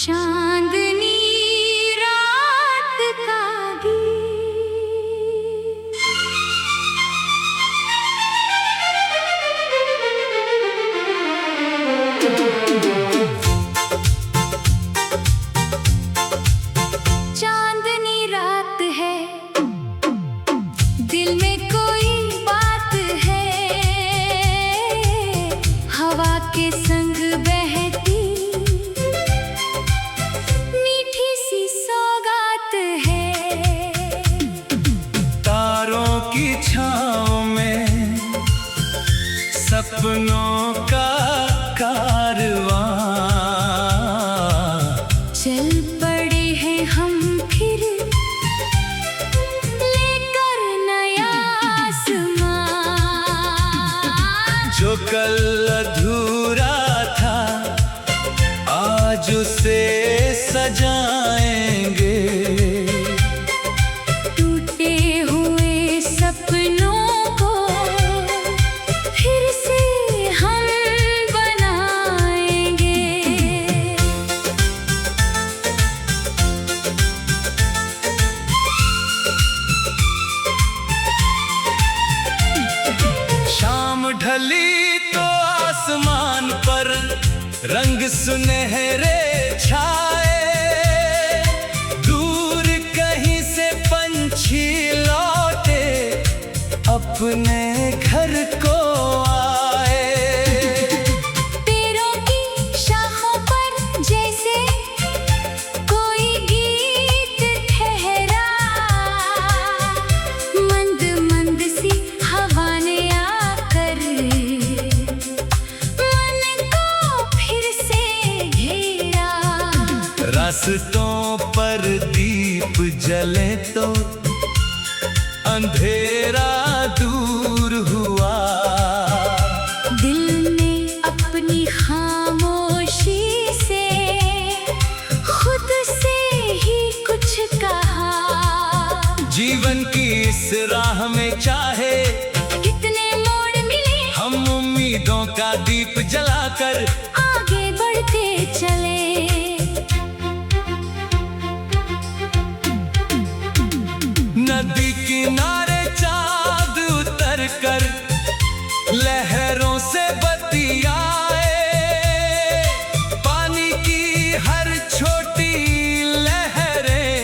चांदनी रात का चांदनी रात है, दिल में कोई बात है, हवा के संग बहती मीठी सी सौगात है। तारों की छाँव में सपनों का कारवां, चल पड़े हैं हम फिर लेकर नया आसमां। जो कल अधूरा था आज उसे सजाएंगे, टूटे हुए सपनों को फिर से हम बनाएंगे। शाम ढली तो आसमान पर रंग सुनहरे छाए, दूर कहीं से पंछी लौटे अपने घर को आए। पेड़ों की शाखों पर जैसे कोई गीत ठहरा, मंद मंद सी हवा ने आकर मन को फिर से घेरा। रास्तों पर दीप जले तो अंधेरा दूर हुआ, दिल ने अपनी खामोशी से खुद से ही कुछ कहा। जीवन की इस राह में चाहे कितने मोड़ मिले, हम उम्मीदों का दीप जलाकर आगे बढ़ते चले। नदी किनारे चाँद उतर कर लहरों से बतियाए, पानी की हर छोटी लहरें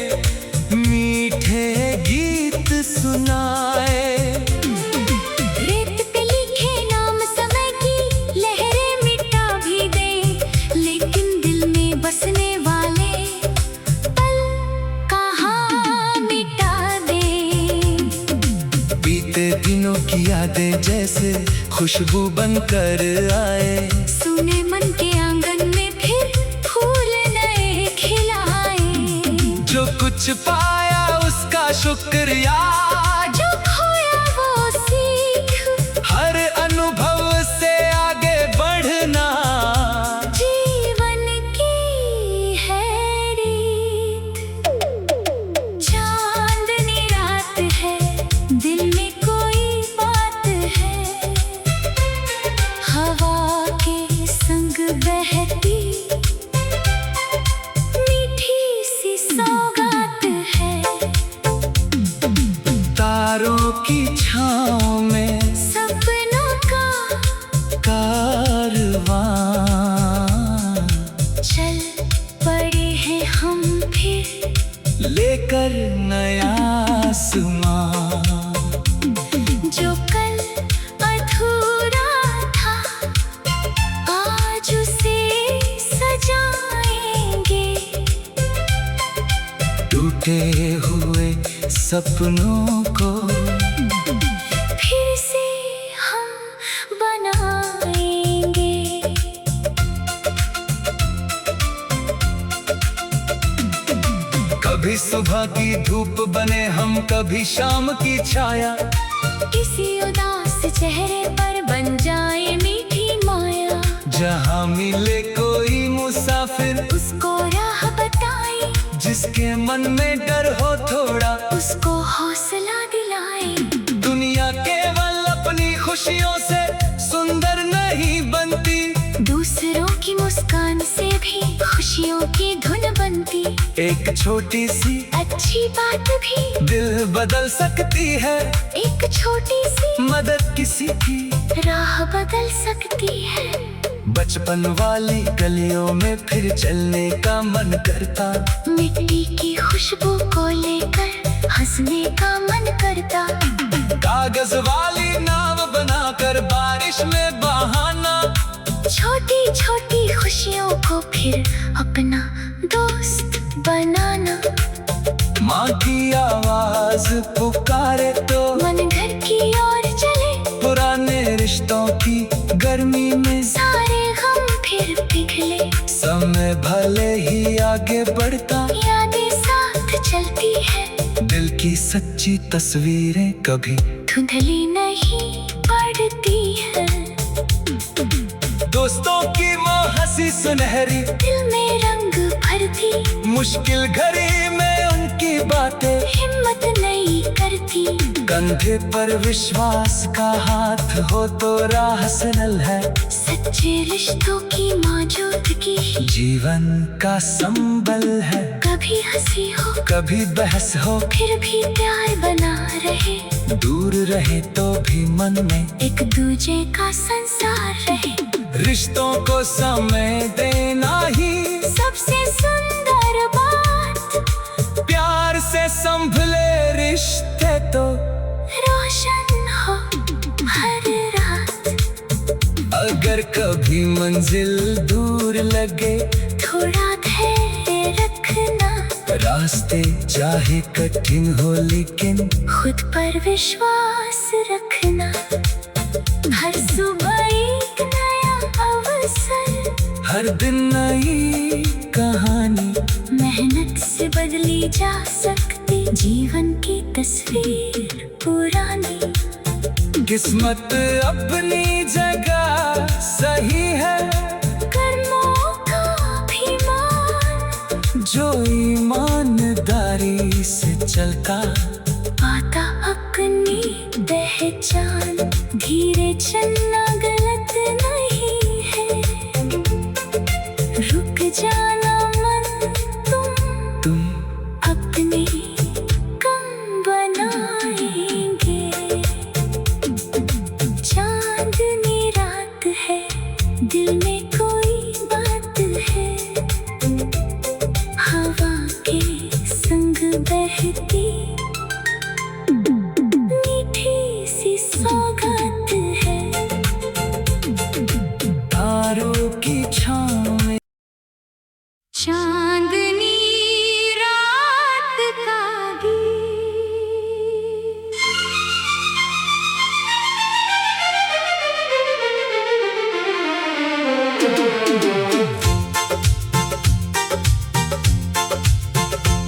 मीठे गीत सुनाए। रेत पे लिखे नाम समय की लहरें मिटा भी दे, लेकिन दिल में बसने वाले पल कहाँ मिटा दे। बीते दिनों की यादें जैसे खुशबू बनकर आए, सुने मन के आंगन में फिर फूल नए खिलाए। जो कुछ पाया उसका शुक्रिया, जो खोया वो सीख, हर अनुभव से आगे बढ़ना जीवन की है रीत। चांदनी रात है, दिल में कोई बात है, हवा के संग बहती मीठी सी सौगात है। तारों की छाँव में सपनों का कारवां, चल पड़े हैं हम फिर लेकर नया आसमां। जो कल अधूरा था आज उसे सजाएंगे, टूटे हुए सपनों को फिर से हम बनाएंगे। कभी सुबह की धूप बने हम, कभी शाम की छाया, किसी उदास चेहरे पर बन जाए मीठी माया। जहाँ मिले कोई मुसाफिर उसको राह बताए, जिसके मन में डर हो थोड़ा उसको हौसला दिलाए। दुनिया केवल अपनी खुशियों से सुंदर नहीं बनती, दूसरों की मुस्कान से भी खुशी खुशियों की धुन बनती। एक छोटी सी अच्छी बात भी दिल बदल सकती है। एक छोटी सी मदद किसी की राह बदल सकती है। बचपन वाली गलियों में फिर चलने का मन करता। मिट्टी की खुशबू को लेकर हंसने का मन करता। कागज वाली नाव बनाकर बारिश में बहाना। छोटी छोटी खुशियों को फिर अपना दोस्त बनाना। माँ की आवाज पुकारे तो मन घर की ओर चले। पुराने रिश्तों की गर्मी में सारे गम फिर पिघले। समय भले ही आगे बढ़ता, यादें साथ चलती है। दिल की सच्ची तस्वीरें कभी धुंधली नहीं पड़ती है। दोस्तों की वो हंसी सुनहरी दिल में रंग भरती। मुश्किल घड़ी में उनकी बातें हिम्मत नहीं करती। कंधे पर विश्वास का हाथ हो तो राह सरल है। सच्चे रिश्तों की मौजूदगी जीवन का संबल है। कभी हंसी हो कभी बहस हो, फिर भी प्यार बना रहे। दूर रहे तो भी मन में एक दूजे का संसार रहे। रिश्तों को समय देना ही सबसे सुंदर बात। प्यार से संभले रिश्ते तो रोशन हो हर रात। अगर कभी मंजिल दूर लगे थोड़ा धैर्य रखना। रास्ते चाहे कठिन हो लेकिन खुद पर विश्वास रखना। हर सुबह एक नया अवसर। हर दिन नई कहानी। मेहनत से बदली जा सकती जीवन की तस्वीर पुरानी। किस्मत अपनी जगह सही है। कर्मों का अभिमान। जो ईमानदारी से चलता पाता अपनी पहचान। धीरे चलना गलत नहीं है। रुक जाना मन तुम अपने कम बनाएंगे। चांदनी रात है, दिल में कोई बात है। हवा के संग बहती मीठी सी सौगात है। तारों की छाँव में चांदनी रात का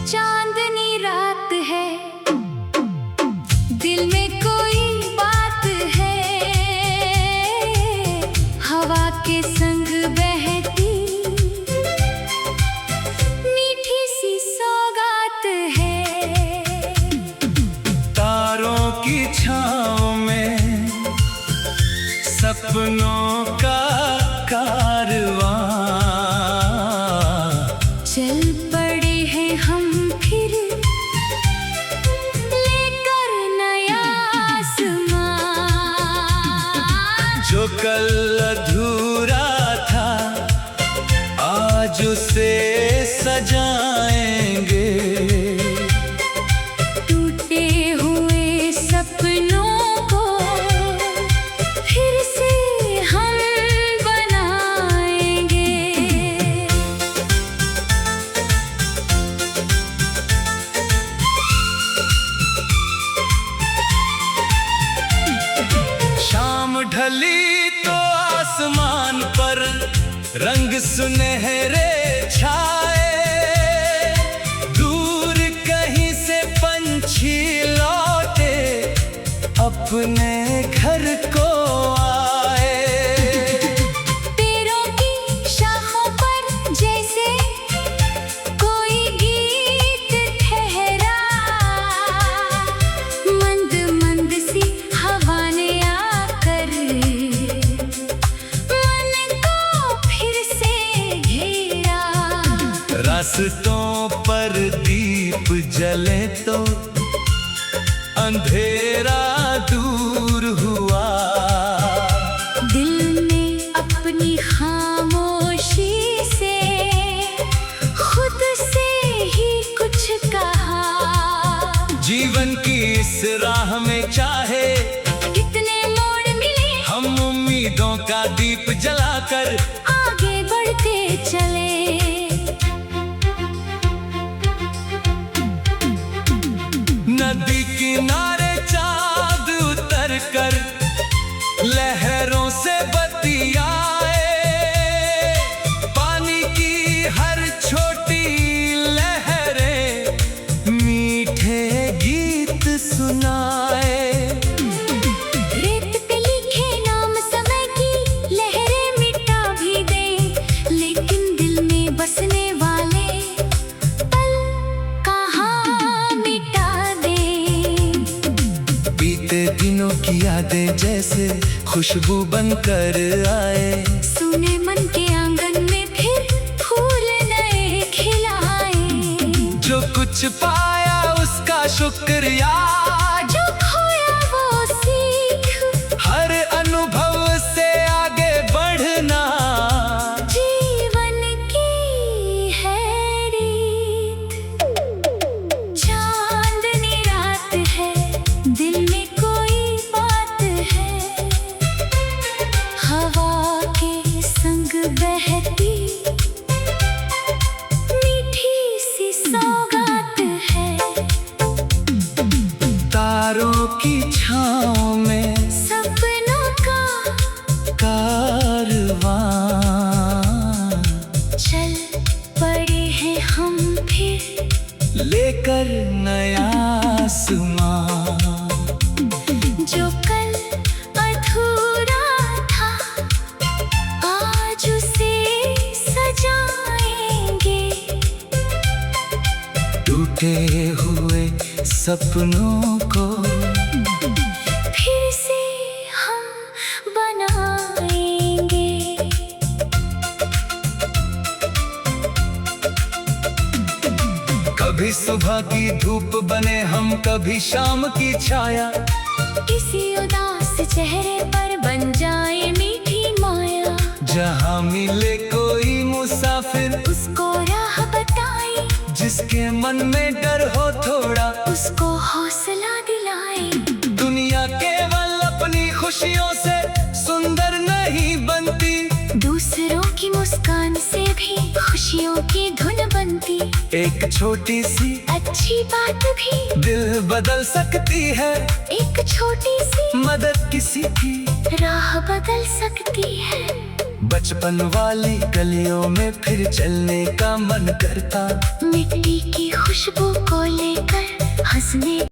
चांदनी रात है, दिल में कोई बात है। हवा के संग बहती मीठी सी सौगात है। तारों की छाँव में सपनों का कारवां। चल पड़े हैं हम फिर लेकर नया आसमां। जो कल अधूरा था आज उसे सजाएंगे। टूटे हुए सपनों को फिर से हम बनाएंगे। शाम ढली तो आसमान पर रंग सुनहरे छाए। दूर कहीं से पंछी लौटे अपने घर को आए। पेड़ों की शाखों पर जैसे कोई गीत ठहरा। मंद मंद सी हवा ने आकर मन को फिर से घेरा। रास्तों पर दीप जले तो अंधेरा दूर हुआ। दिल ने अपनी खामोशी से खुद से ही कुछ कहा। जीवन की इस राह में चाहे कितने मोड़ मिले, हम उम्मीदों का दीप जलाकर आगे बढ़ते चले। नदी किनारे चाँद उतर कर लहरों से बतियाए। पानी की हर छोटी लहरें मीठे गीत सुनाए। रेत पे लिखे नाम समय की लहरें मिटा भी दे, लेकिन दिल में बसने वाले पल कहाँ मिटा दे। बीते दिनों की यादें जैसे खुशबू बनकर आए। सुने मन के आंगन में फिर फूल नए खिलाए। जो कुछ पाया उसका शुक्रिया, जो खोया वो सीख, हर अनुभव से आगे बढ़ना जीवन की है रीत। चांदनी रात है, दिल में कोई बात है, हवा के संग बहती मीठी सी सौगात है। तारों की छाँव में सपनों का कारवां। चल पड़े हैं हम फिर लेकर नया आसमां। जो कल अधूरा था आज उसे सजाएंगे। टूटे हुए सपनों को फिर से हम बनाएंगे। कभी सुबह की धूप बने हम, कभी शाम की छाया। किसी उदास चेहरे पर बन जाए मीठी माया। जहाँ मिले कोई मुसाफिर उसको राह बताए, जिसके मन में डर हो थोड़ा उसको हौसला दिलाए। दुनिया केवल अपनी खुशियों से सुंदर नहीं बनती, दूसरों की मुस्कान से भी खुशियों की धुन बनती। एक छोटी सी अच्छी बात भी दिल बदल सकती है। एक छोटी सी मदद किसी की राह बदल सकती है। बचपन वाली गलियों में फिर चलने का मन करता। मिट्टी की खुशबू को लेकर हंसने